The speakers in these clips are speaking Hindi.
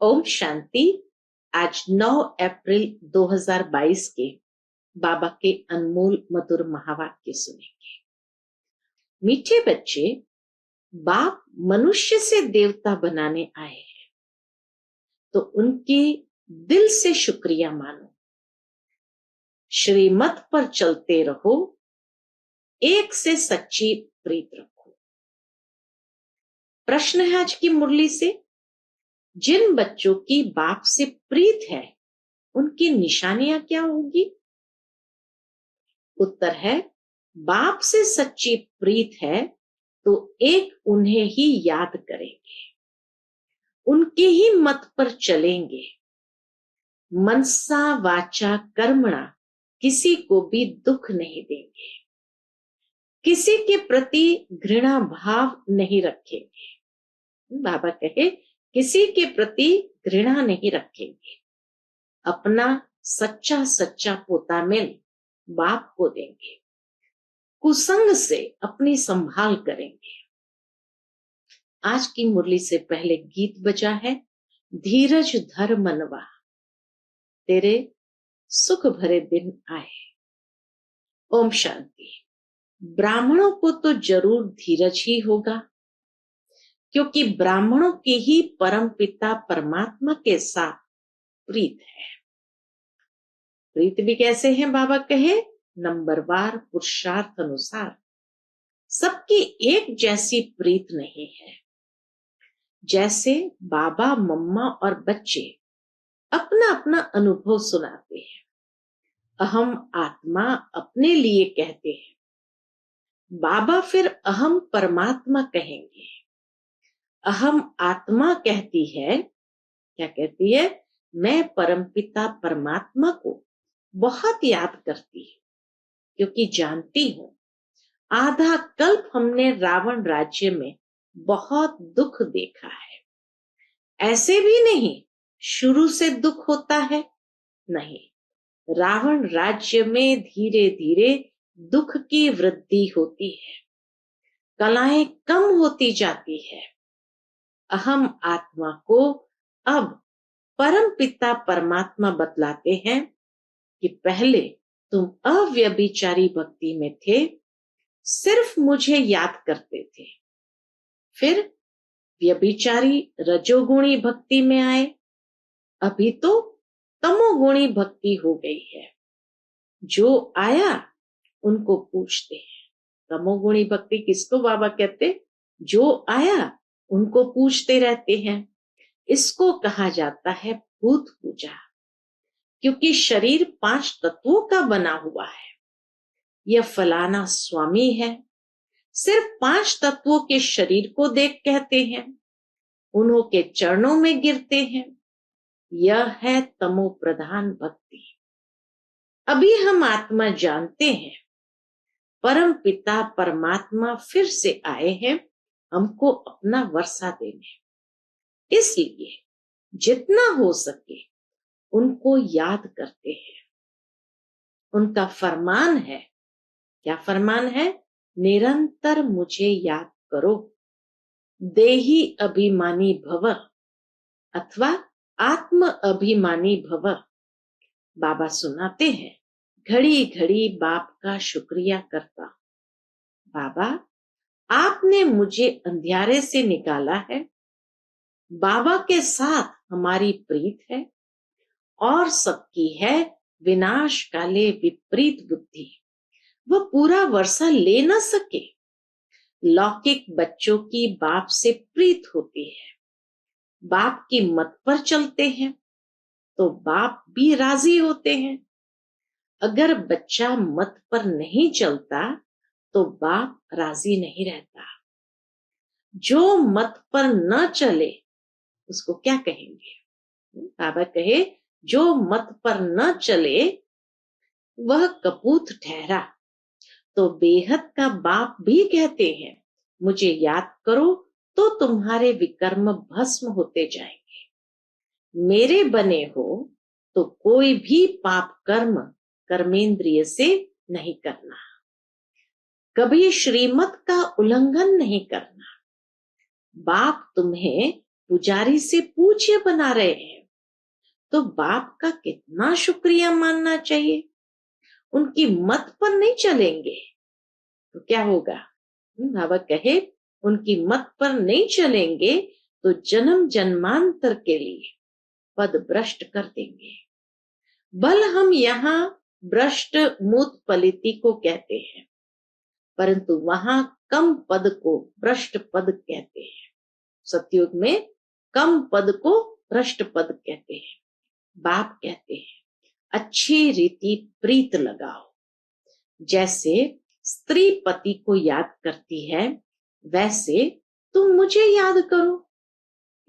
ओम शांति। आज 9 अप्रैल 2022 के बाबा के अनमोल मधुर महावाक्य सुनेंगे। मीठे बच्चे, बाप मनुष्य से देवता बनाने आए हैं, तो उनकी दिल से शुक्रिया मानो। श्रीमत पर चलते रहो, एक से सच्ची प्रीत रखो। प्रश्न है आज की मुरली से, जिन बच्चों की बाप से प्रीत है उनकी निशानियां क्या होगी? उत्तर है, बाप से सच्ची प्रीत है तो एक उन्हें ही याद करेंगे, उनके ही मत पर चलेंगे। मनसा वाचा कर्मणा किसी को भी दुख नहीं देंगे, किसी के प्रति घृणा भाव नहीं रखेंगे। बाबा कहे किसी के प्रति घृणा नहीं रखेंगे, अपना सच्चा सच्चा पोता मिल बाप को देंगे, कुसंग से अपनी संभाल करेंगे। आज की मुरली से पहले गीत बजा है, धीरज धर मनवा, तेरे सुख भरे दिन आए। ओम शांति। ब्राह्मणों को तो जरूर धीरज ही होगा, क्योंकि ब्राह्मणों की ही परम पिता परमात्मा के साथ प्रीत है। प्रीत भी कैसे है? बाबा कहे, नंबरवार पुरुषार्थ अनुसार। सबकी एक जैसी प्रीत नहीं है। जैसे बाबा मम्मा और बच्चे अपना अपना अनुभव सुनाते हैं, अहम आत्मा अपने लिए कहते हैं, बाबा फिर अहम परमात्मा कहेंगे। अहम आत्मा कहती है, क्या कहती है? मैं परमपिता परमात्मा को बहुत याद करती हूं, क्योंकि जानती हूं आधा कल्प हमने रावण राज्य में बहुत दुख देखा है। ऐसे भी नहीं शुरू से दुख होता है, नहीं, रावण राज्य में धीरे धीरे दुख की वृद्धि होती है, कलाएं कम होती जाती है। अहम आत्मा को अब परम पिता परमात्मा बतलाते हैं कि पहले तुम अव्यभिचारी भक्ति में थे, सिर्फ मुझे याद करते थे, फिर व्यभिचारी रजोगुणी भक्ति में आए, अभी तो तमोगुणी भक्ति हो गई है। जो आया उनको पूछते हैं। तमोगुणी भक्ति किसको बाबा कहते? जो आया उनको पूछते रहते हैं। इसको कहा जाता है भूत पूजा, क्योंकि शरीर 5 तत्वों का बना हुआ है। यह फलाना स्वामी है, सिर्फ 5 तत्वों के शरीर को देख कहते हैं, उन्हों के चरणों में गिरते हैं। यह है तमो प्रधान भक्ति। अभी हम आत्मा जानते हैं, परम पिता परमात्मा फिर से आए हैं हमको अपना वर्षा देने। इसलिए जितना हो सके उनको याद करते हैं। उनका फरमान है, क्या फरमान है? निरंतर मुझे याद करो, देही अभिमानी भव अथवा आत्म अभिमानी भव। बाबा सुनाते हैं, घड़ी घड़ी बाप का शुक्रिया करता हूं। बाबा, आपने मुझे अंधियारे से निकाला है, बाबा के साथ हमारी प्रीत है, और सबकी है विनाश काले विपरीत बुद्धि। वह पूरा वर्षा ले न सके। लौकिक बच्चों की बाप से प्रीत होती है, बाप की मत पर चलते हैं तो बाप भी राजी होते हैं। अगर बच्चा मत पर नहीं चलता तो बाप राजी नहीं रहता। जो मत पर न चले उसको क्या कहेंगे? बाबा कहे, जो मत पर न चले वह कपूत ठहरा। तो बेहद का बाप भी कहते हैं, मुझे याद करो तो तुम्हारे विकर्म भस्म होते जाएंगे। मेरे बने हो तो कोई भी पाप कर्म कर्मेंद्रिय से नहीं करना, कभी श्रीमत का उल्लंघन नहीं करना। बाप तुम्हें पुजारी से पूज्य बना रहे हैं, तो बाप का कितना शुक्रिया मानना चाहिए। उनकी मत पर नहीं चलेंगे तो क्या होगा? बाबा कहे उनकी मत पर नहीं चलेंगे तो जन्म जन्मांतर के लिए पद भ्रष्ट कर देंगे। बल हम यहाँ भ्रष्ट मूत पलिति को कहते हैं, परंतु वहां कम पद को भ्रष्ट पद कहते हैं। सतयुग में कम पद को भ्रष्ट पद कहते हैं। बाप कहते हैं अच्छी रीति प्रीत लगाओ। जैसे स्त्री पति को याद करती है, वैसे तुम मुझे याद करो।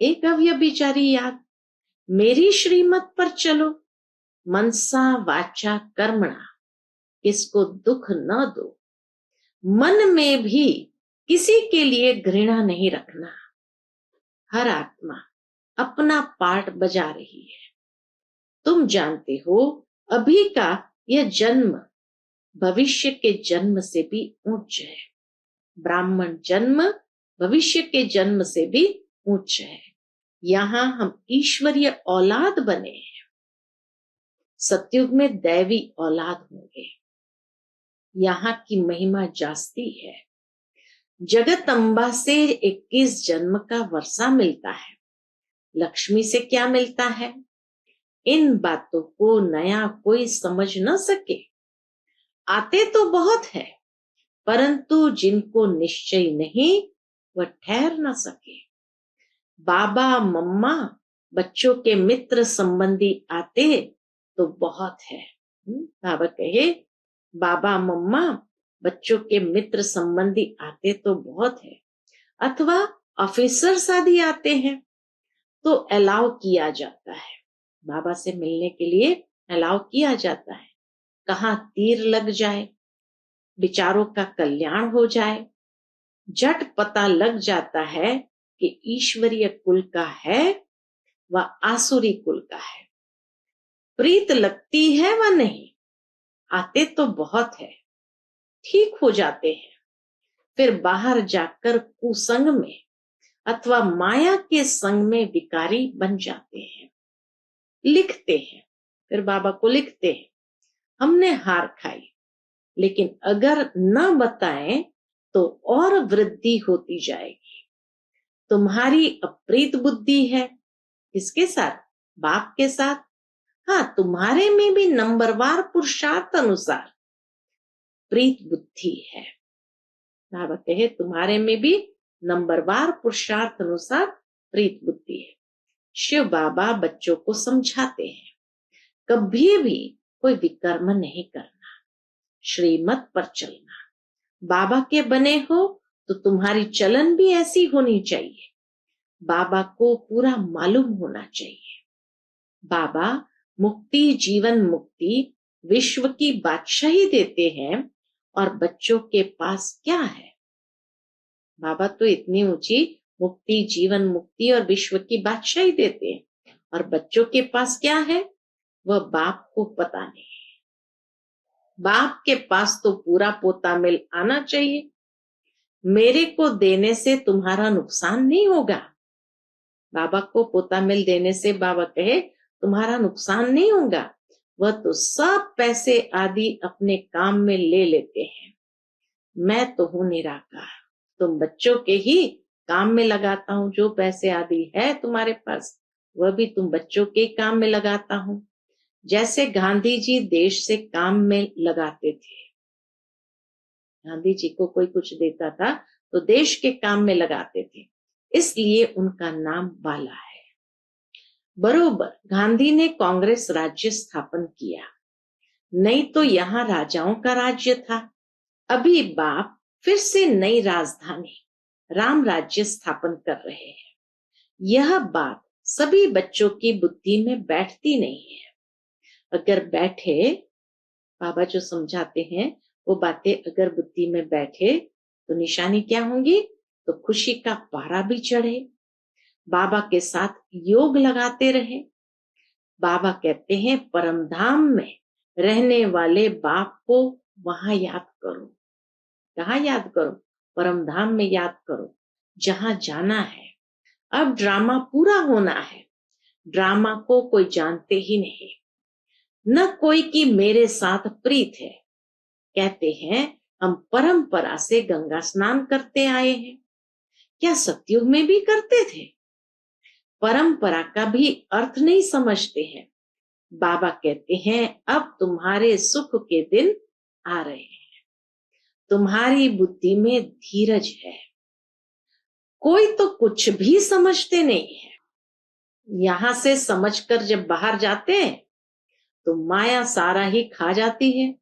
एक अव्यभिचारी याद, मेरी श्रीमत पर चलो। मनसा वाचा कर्मणा, किसको दुख न दो। मन में भी किसी के लिए घृणा नहीं रखना। हर आत्मा अपना पार्ट बजा रही है। तुम जानते हो अभी का यह जन्म भविष्य के जन्म से भी उच्च है। ब्राह्मण जन्म भविष्य के जन्म से भी उच्च है। यहाँ हम ईश्वरीय औलाद बने हैं। सतयुग में दैवी औलाद होंगे। यहाँ की महिमा जास्ती है। जगत अम्बा से 21 जन्म का वर्षा मिलता है। लक्ष्मी से क्या मिलता है? इन बातों को नया कोई समझ न सके। आते तो बहुत है, परंतु जिनको निश्चय नहीं वह ठहर न सके। बाबा मम्मा बच्चों के मित्र संबंधी आते तो बहुत है। बाबा कहे बाबा मम्मा बच्चों के मित्र संबंधी आते तो बहुत है। अथवा ऑफिसर्स आदि आते हैं तो अलाउ किया जाता है। बाबा से मिलने के लिए अलाउ किया जाता है। कहाँ तीर लग जाए, विचारों का कल्याण हो जाए, झट पता लग जाता है कि ईश्वरीय कुल का है व आसुरी कुल का है। प्रीत लगती है व नहीं। आते तो बहुत है, ठीक हो जाते हैं, फिर बाहर जाकर कुसंग में अथवा माया के संग में विकारी बन जाते हैं। लिखते हैं, फिर बाबा को लिखते हैं हमने हार खाई, लेकिन अगर न बताएं तो और वृद्धि होती जाएगी। तुम्हारी अप्रीत बुद्धि है। किसके साथ? बाप के साथ। हाँ, तुम्हारे में भी नंबरवार पुरुषार्थ अनुसार प्रीत बुद्धि है। बाबा कहे तुम्हारे में भी नंबरवार पुरुषार्थ अनुसार प्रीत बुद्धि है। शिव बाबा बच्चों को समझाते हैं कभी भी कोई विकर्म नहीं करना, श्रीमत पर चलना। बाबा के बने हो तो तुम्हारी चलन भी ऐसी होनी चाहिए। बाबा को पूरा मालूम होना चाहिए। बाबा मुक्ति, जीवन मुक्ति, विश्व की बादशाही देते हैं और बच्चों के पास क्या है? बाबा तो इतनी ऊंची मुक्ति, जीवन मुक्ति और विश्व की बादशाही देते हैं, और बच्चों के पास क्या है वह बाप को पता नहीं। बाप के पास तो पूरा पोता मिल आना चाहिए। मेरे को देने से तुम्हारा नुकसान नहीं होगा। बाबा को पोता मिल देने से बाबा कहे तुम्हारा नुकसान नहीं होगा। वह तो सब पैसे आदि अपने काम में ले लेते हैं। मैं तो हूं निराकार, तुम बच्चों के ही काम में लगाता हूं। जो पैसे आदि है तुम्हारे पास वह भी तुम बच्चों के काम में लगाता हूं। जैसे गांधी जी देश से काम में लगाते थे। गांधी जी को कोई कुछ देता था तो देश के काम में लगाते थे, इसलिए उनका नाम बाला है। बरोबर गांधी ने कांग्रेस राज्य स्थापन किया, नहीं तो यहाँ राजाओं का राज्य था। अभी बाप फिर से नई राजधानी राम राज्य स्थापन कर रहे हैं। यह बात सभी बच्चों की बुद्धि में बैठती नहीं है। अगर बैठे, बाबा जो समझाते हैं वो बातें अगर बुद्धि में बैठे तो निशानी क्या होंगी? तो खुशी का पारा भी चढ़े, बाबा के साथ योग लगाते रहे। बाबा कहते हैं परम धाम में रहने वाले बाप को वहां याद करो। कहाँ याद करो? परम धाम में याद करो, जहां जाना है। अब ड्रामा पूरा होना है। ड्रामा को कोई जानते ही नहीं, न कोई कि मेरे साथ प्रीत है। कहते हैं हम परंपरा से गंगा स्नान करते आए हैं। क्या सतयुग में भी करते थे? परंपरा का भी अर्थ नहीं समझते हैं। बाबा कहते हैं अब तुम्हारे सुख के दिन आ रहे हैं। तुम्हारी बुद्धि में धीरज है। कोई तो कुछ भी समझते नहीं है। यहां से समझकर जब बाहर जाते हैं तो माया सारा ही खा जाती है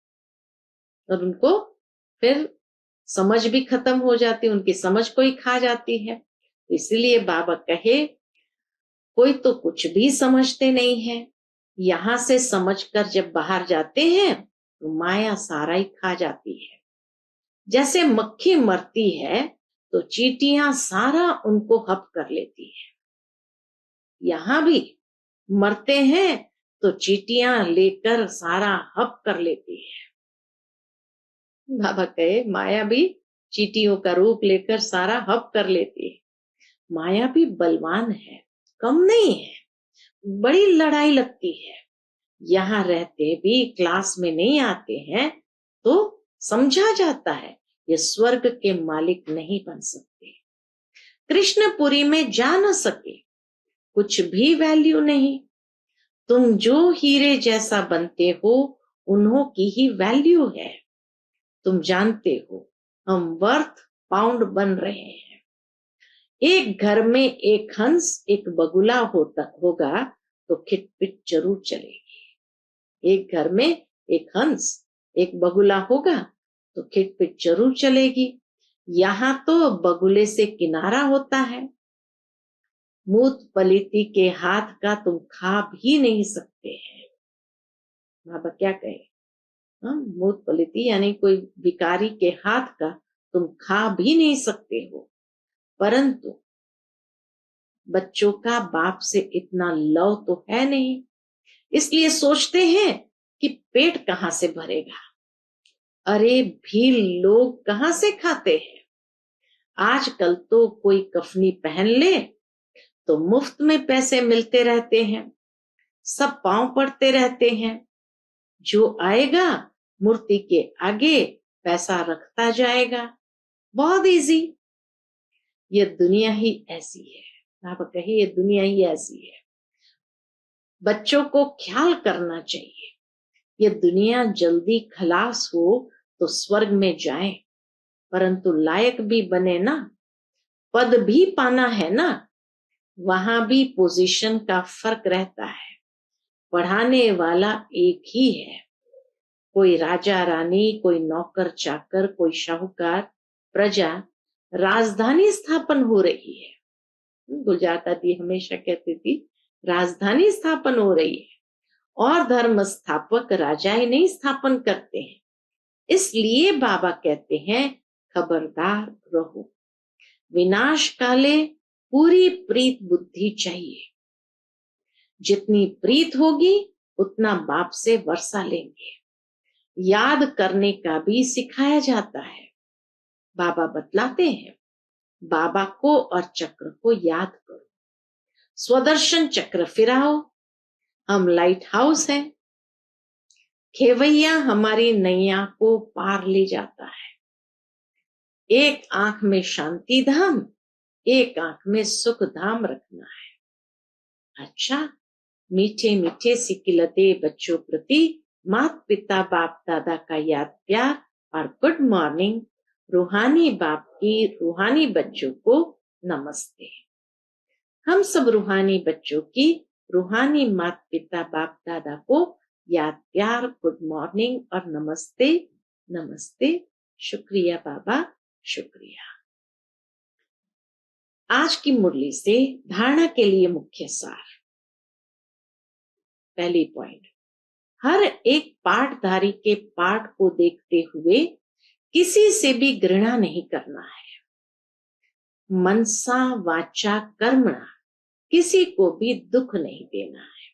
और उनको फिर समझ भी खत्म हो जाती है, उनकी समझ को ही खा जाती है। तो इसलिए बाबा कहे कोई तो कुछ भी समझते नहीं है। यहां से समझकर जब बाहर जाते हैं तो माया सारा ही खा जाती है। जैसे मक्खी मरती है तो चींटियां सारा उनको हप कर लेती है। यहां भी मरते हैं तो चींटियां लेकर सारा हप कर लेती है। बाबा कहे माया भी चींटियों का रूप लेकर सारा हप कर लेती है। माया भी बलवान है, कम नहीं है, बड़ी लड़ाई लगती है। यहाँ रहते भी क्लास में नहीं आते हैं तो समझा जाता है ये स्वर्ग के मालिक नहीं बन सकते। कृष्णपुरी में जा न सके, कुछ भी वैल्यू नहीं। तुम जो हीरे जैसा बनते हो उन्हों की ही वैल्यू है। तुम जानते हो हम वर्थ पाउंड बन रहे हैं। एक घर में एक हंस एक बगुला होगा तो खिटपिट जरूर चलेगी। एक घर में एक हंस एक बगुला होगा तो खिटपिट जरूर चलेगी। यहाँ तो बगुले से किनारा होता है। मूत पलीती के हाथ का तुम खा भी नहीं सकते हैं। बाबा क्या कहे, मूत पलीती यानी कोई भिखारी के हाथ का तुम खा भी नहीं सकते हो। परंतु बच्चों का बाप से इतना लव तो है नहीं, इसलिए सोचते हैं कि पेट कहां से भरेगा। अरे भी लोग कहां से खाते हैं। आजकल तो कोई कफनी पहन ले तो मुफ्त में पैसे मिलते रहते हैं, सब पांव पड़ते रहते हैं। जो आएगा मूर्ति के आगे पैसा रखता जाएगा। बहुत इजी। ये दुनिया ही ऐसी है। आप कहिए ये दुनिया ही ऐसी है। बच्चों को ख्याल करना चाहिए। ये दुनिया जल्दी खलास हो तो स्वर्ग में जाए, परंतु लायक भी बने ना, पद भी पाना है ना। वहां भी पोजीशन का फर्क रहता है। पढ़ाने वाला एक ही है। कोई राजा रानी, कोई नौकर चाकर, कोई शाहूकार, प्रजा। राजधानी स्थापन हो रही है। गुलजार दादी हमेशा कहती थी राजधानी स्थापन हो रही है और धर्म स्थापक राजाएं नहीं स्थापन करते हैं। इसलिए बाबा कहते हैं खबरदार रहो। विनाश काले पूरी प्रीत बुद्धि चाहिए। जितनी प्रीत होगी उतना बाप से वर्षा लेंगे। याद करने का भी सिखाया जाता है। बाबा बतलाते हैं बाबा को और चक्र को याद करो। स्वदर्शन चक्र फिराओ। हम लाइट हाउस हैं। खेवैया हमारी नैया को पार ले जाता है। एक आंख में शांति धाम, एक आंख में सुख धाम रखना है। अच्छा, मीठे मीठे सिकिलते बच्चों प्रति माता पिता बाप दादा का याद प्यार और गुड मॉर्निंग। रूहानी बाप की रूहानी बच्चों को नमस्ते। हम सब रूहानी बच्चों की रूहानी माता पिता बाप दादा को याद प्यार, गुड मॉर्निंग और नमस्ते। नमस्ते। शुक्रिया बाबा, शुक्रिया। आज की मुरली से धारणा के लिए मुख्य सार। पहली पॉइंट, हर एक पाठधारी के पाठ को देखते हुए किसी से भी घृणा नहीं करना है। मनसा वाचा कर्मणा, किसी को भी दुख नहीं देना है।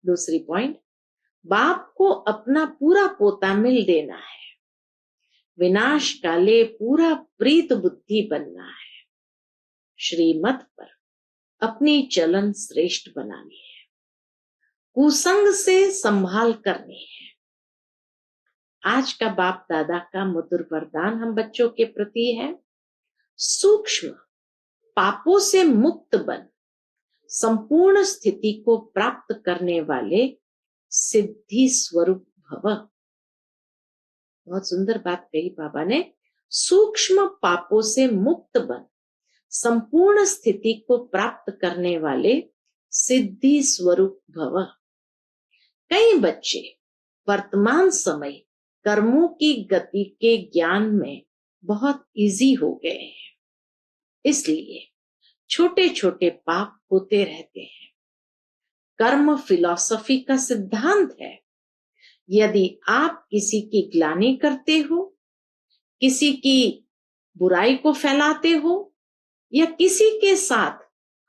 दूसरी पॉइंट, बाप को अपना पूरा पोता मिल देना है। विनाश काले पूरा प्रीत बुद्धि बनना है। श्रीमत पर अपनी चलन श्रेष्ठ बनानी है, कुसंग से संभाल करनी है। आज का बाप दादा का मधुर वरदान हम बच्चों के प्रति है, सूक्ष्म पापों से मुक्त बन संपूर्ण स्थिति को प्राप्त करने वाले सिद्धि स्वरूप भव। बहुत सुंदर बात कही बाबा ने, सूक्ष्म पापों से मुक्त बन संपूर्ण स्थिति को प्राप्त करने वाले सिद्धि स्वरूप भव। कई बच्चे वर्तमान समय कर्मों की गति के ज्ञान में बहुत इजी हो गए हैं, इसलिए छोटे छोटे पाप होते रहते हैं। कर्म फिलॉसफी का सिद्धांत है, यदि आप किसी की ग्लानि करते हो, किसी की बुराई को फैलाते हो या किसी के साथ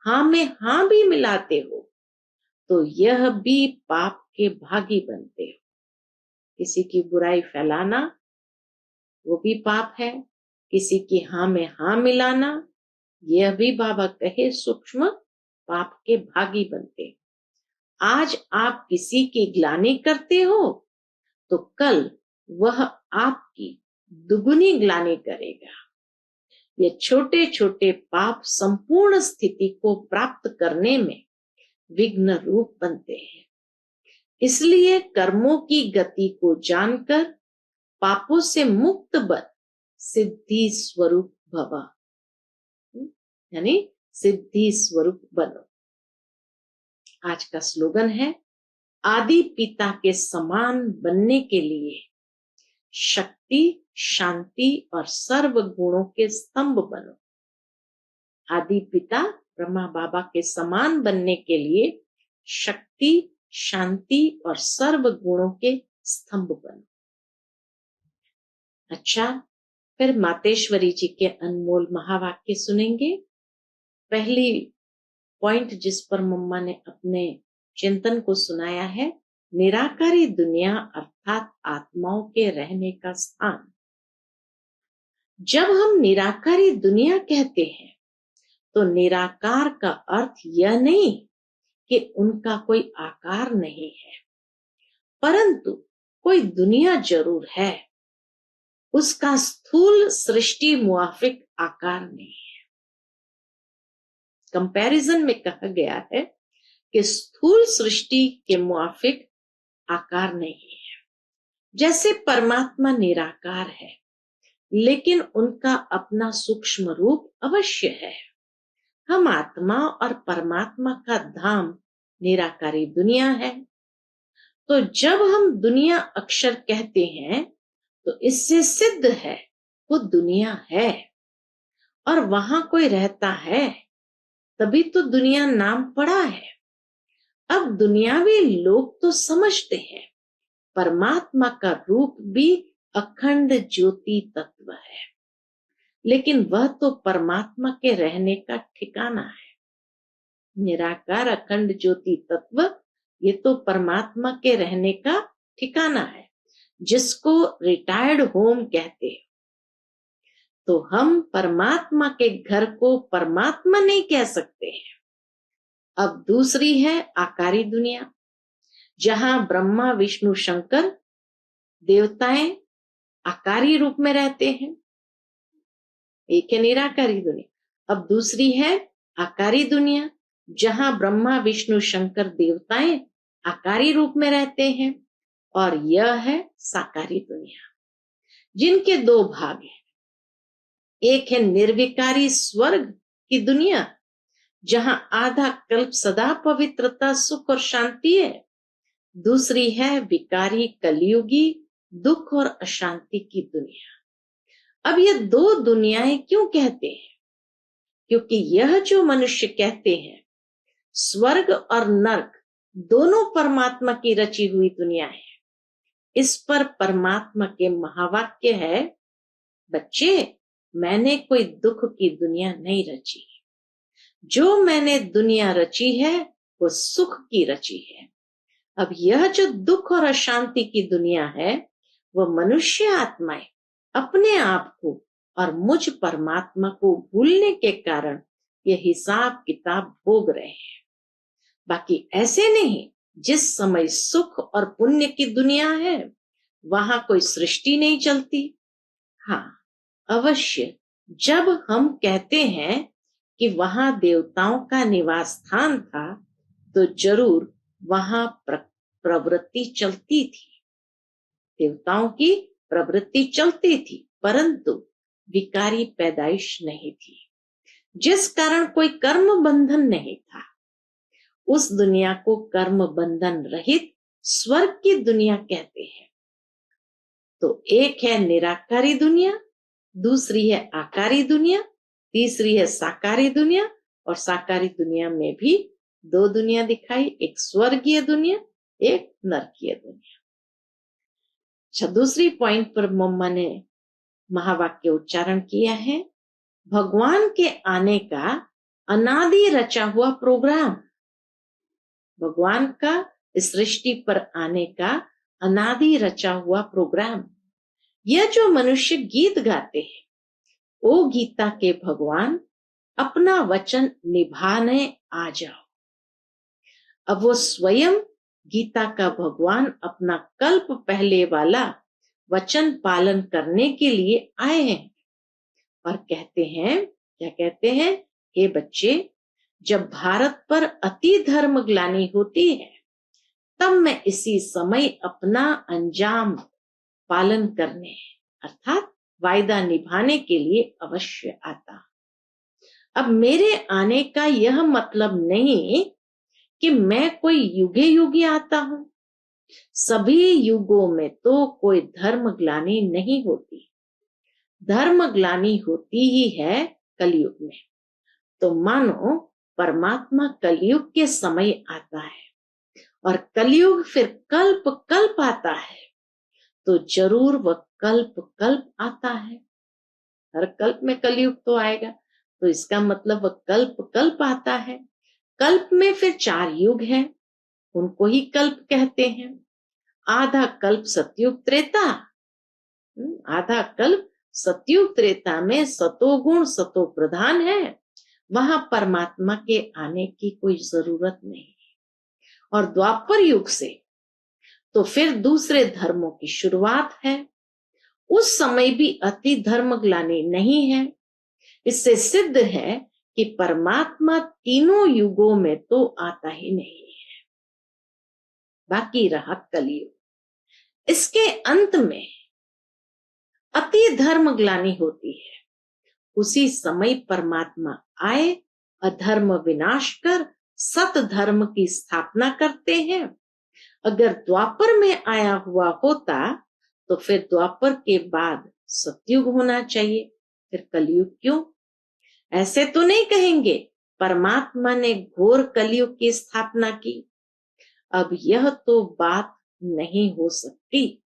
हाँ में हाँ भी मिलाते हो, तो यह भी पाप के भागी बनते हो। किसी की बुराई फैलाना वो भी पाप है, किसी की हाँ में हाँ मिलाना यह भी बाबा कहे सूक्ष्म पाप के भागी बनते। आज आप किसी की ग्लानि करते हो तो कल वह आपकी दुगुनी ग्लानि करेगा। ये छोटे छोटे पाप संपूर्ण स्थिति को प्राप्त करने में विघ्न रूप बनते हैं। इसलिए कर्मों की गति को जानकर पापों से मुक्त बन सिद्धि स्वरूप भव, यानी सिद्धि स्वरूप बनो। आज का स्लोगन है, आदि पिता के समान बनने के लिए शक्ति, शांति और सर्व गुणों के स्तंभ बनो। आदि पिता ब्रह्मा बाबा के समान बनने के लिए शक्ति, शांति और सर्व गुणों के स्तंभ बनो। अच्छा, फिर मातेश्वरी जी के अनमोल महावाक्य सुनेंगे। पहली पॉइंट जिस पर मम्मा ने अपने चिंतन को सुनाया है, निराकारी दुनिया अर्थात आत्माओं के रहने का स्थान। जब हम निराकारी दुनिया कहते हैं तो निराकार का अर्थ यह नहीं कि उनका कोई आकार नहीं है, परंतु कोई दुनिया जरूर है, उसका स्थूल सृष्टि मुआफिक आकार नहीं है। कंपैरिजन में कहा गया है कि स्थूल सृष्टि के मुआफिक आकार नहीं है। जैसे परमात्मा निराकार है, लेकिन उनका अपना सूक्ष्म रूप अवश्य है। हम आत्मा और परमात्मा का धाम निराकारी दुनिया है। तो जब हम दुनिया अक्षर कहते हैं तो इससे सिद्ध है वो दुनिया है और वहां कोई रहता है, तभी तो दुनिया नाम पड़ा है। अब दुनियावी लोग तो समझते हैं परमात्मा का रूप भी अखंड ज्योति तत्व है, लेकिन वह तो परमात्मा के रहने का ठिकाना है। निराकार अखंड ज्योति तत्व ये तो परमात्मा के रहने का ठिकाना है, जिसको रिटायर्ड होम कहते हैं। तो हम परमात्मा के घर को परमात्मा नहीं कह सकते हैं। अब दूसरी है आकारी दुनिया, जहां ब्रह्मा विष्णु शंकर देवताएं आकारी रूप में रहते हैं। एक है निराकारी दुनिया। अब दूसरी है आकारी दुनिया, जहां ब्रह्मा विष्णु शंकर देवताएं आकारी रूप में रहते हैं। और यह है साकारी दुनिया, जिनके दो भाग हैं। एक है निर्विकारी स्वर्ग की दुनिया, जहां आधा कल्प सदा पवित्रता, सुख और शांति है। दूसरी है विकारी कलयुगी दुख और अशांति की दुनिया। अब ये दो दुनियाएं क्यों कहते हैं? क्योंकि यह जो मनुष्य कहते हैं स्वर्ग और नर्क दोनों परमात्मा की रची हुई दुनिया है। इस पर परमात्मा के महावाक्य है, बच्चे मैंने कोई दुख की दुनिया नहीं रची, जो मैंने दुनिया रची है वो सुख की रची है। अब यह जो दुख और अशांति की दुनिया है, वह मनुष्य आत्माएं अपने आप को और मुझ परमात्मा को भूलने के कारण ये हिसाब किताब भोग रहे हैं। बाकी ऐसे नहीं, जिस समय सुख और पुण्य की दुनिया है वहां कोई सृष्टि नहीं चलती। हाँ, अवश्य जब हम कहते हैं कि वहां देवताओं का निवास स्थान था तो जरूर वहां प्रवृत्ति चलती थी, देवताओं की प्रवृत्ति चलती थी, परंतु विकारी पैदाइश नहीं थी, जिस कारण कोई कर्म बंधन नहीं था। उस दुनिया को कर्म बंधन रहित स्वर्ग की दुनिया कहते हैं। तो एक है निराकारी दुनिया, दूसरी है आकारी दुनिया, तीसरी है साकारी दुनिया, और साकारी दुनिया में भी दो दुनिया दिखाई, एक स्वर्गीय दुनिया, एक नरकीय दुनिया। अच्छा, दूसरी पॉइंट पर मम्मा ने महावाक्य उच्चारण किया है, भगवान के आने का अनादि रचा हुआ प्रोग्राम। भगवान का इस सृष्टि पर आने का अनादि रचा हुआ प्रोग्राम। यह जो मनुष्य गीत गाते हैं, ओ गीता के भगवान अपना वचन निभाने आ जाओ। अब वो स्वयं गीता का भगवान अपना कल्प पहले वाला वचन पालन करने के लिए आए हैं और कहते हैं, क्या कहते हैं, हे बच्चे, जब भारत पर अति धर्म ग्लानि होती है तब मैं इसी समय अपना अंजाम पालन करने अर्थात वायदा निभाने के लिए अवश्य आता। अब मेरे आने का यह मतलब नहीं कि मैं कोई युगे युगे आता हूं। सभी युगों में तो कोई धर्म ग्लानि नहीं होती, धर्म ग्लानि होती ही है कलयुग में। तो मानो परमात्मा कलयुग के समय आता है और कलयुग फिर कल्प कल्प आता है, तो जरूर वह कल्प कल्प आता है। हर कल्प में कलयुग तो आएगा, तो इसका मतलब वह कल्प कल्प आता है। कल्प में फिर 4 युग हैं, उनको ही कल्प कहते हैं। आधा कल्प सतयुग त्रेता, आधा कल्प सतयुग त्रेता में सतोगुण सतो प्रधान है, वहां परमात्मा के आने की कोई जरूरत नहीं। और द्वापर युग से तो फिर दूसरे धर्मों की शुरुआत है। उस समय भी अति धर्म ग्लानि नहीं है। इससे सिद्ध है कि परमात्मा तीनों युगों में तो आता ही नहीं है। बाकी रहा कलयुग, इसके अंत में अति धर्म ग्लानि होती है। उसी समय परमात्मा आए, अधर्म विनाश कर सत धर्म की स्थापना करते हैं। अगर द्वापर में आया हुआ होता तो फिर द्वापर के बाद सतयुग होना चाहिए, फिर कलयुग क्यों? ऐसे तो नहीं कहेंगे परमात्मा ने घोर कलयुग की स्थापना की। अब यह तो बात नहीं हो सकती।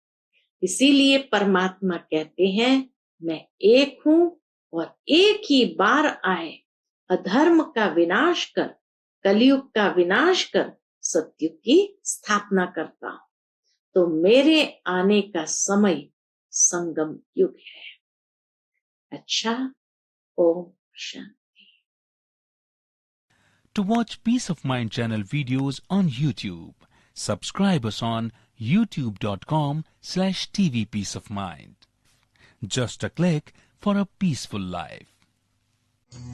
इसीलिए परमात्मा कहते हैं, मैं एक हूं और एक ही बार आए, अधर्म का विनाश कर, कलयुग का विनाश कर सतयुग की स्थापना करता हूं। तो मेरे आने का समय संगम युग है। अच्छा, Om Shanti. To watch Peace of Mind channel videos on YouTube, subscribe us on youtube.com/tvpeaceofmind. Just a click for a peaceful life.